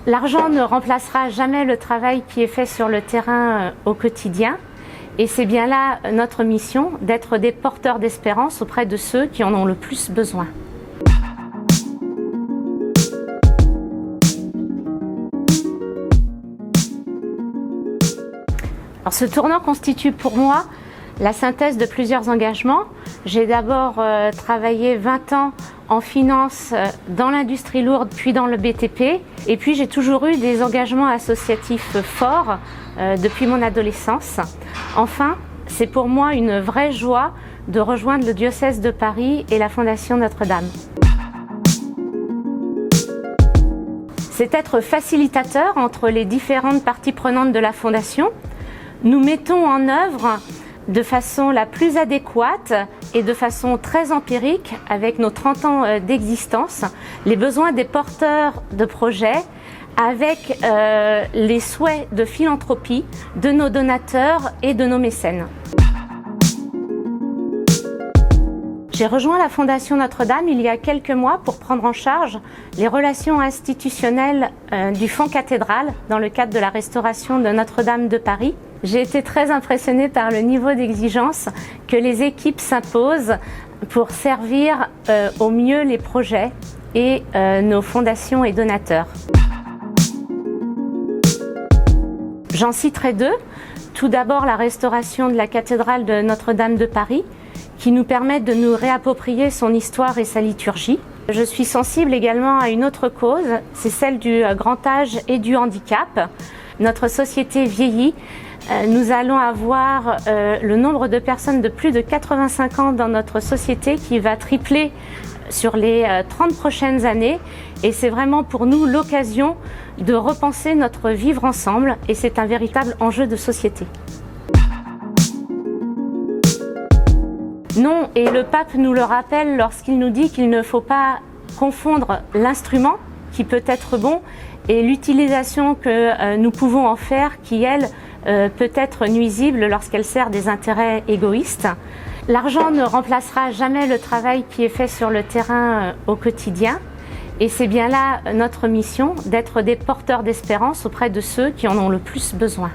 L'argent ne remplacera jamais le travail qui est fait sur le terrain au quotidien. Et c'est bien là notre mission, d'être des porteurs d'espérance auprès de ceux qui en ont le plus besoin. Alors, ce tournant constitue pour moi la synthèse de plusieurs engagements. J'ai d'abord travaillé 20 ans en finance dans l'industrie lourde, puis dans le BTP. Et puis j'ai toujours eu des engagements associatifs forts depuis mon adolescence. Enfin, c'est pour moi une vraie joie de rejoindre le diocèse de Paris et la Fondation Notre-Dame. C'est être facilitateur entre les différentes parties prenantes de la Fondation. Nous mettons en œuvre de façon la plus adéquate et de façon très empirique, avec nos 30 ans d'existence, les besoins des porteurs de projets, avec les souhaits de philanthropie de nos donateurs et de nos mécènes. J'ai rejoint la Fondation Notre-Dame il y a quelques mois pour prendre en charge les relations institutionnelles du Fonds cathédrale dans le cadre de la restauration de Notre-Dame de Paris. J'ai été très impressionnée par le niveau d'exigence que les équipes s'imposent pour servir au mieux les projets et nos fondations et donateurs. J'en citerai deux. Tout d'abord, la restauration de la cathédrale de Notre-Dame de Paris, qui nous permet de nous réapproprier son histoire et sa liturgie. Je suis sensible également à une autre cause, c'est celle du grand âge et du handicap. Notre société vieillit. Nous allons avoir le nombre de personnes de plus de 85 ans dans notre société qui va tripler sur les 30 prochaines années. Et c'est vraiment pour nous l'occasion de repenser notre vivre ensemble et c'est un véritable enjeu de société. Non, et le pape nous le rappelle lorsqu'il nous dit qu'il ne faut pas confondre l'instrument, qui peut être bon, et l'utilisation que nous pouvons en faire, qui, elle, peut être nuisible lorsqu'elle sert des intérêts égoïstes. L'argent ne remplacera jamais le travail qui est fait sur le terrain au quotidien. Et c'est bien là notre mission, d'être des porteurs d'espérance auprès de ceux qui en ont le plus besoin.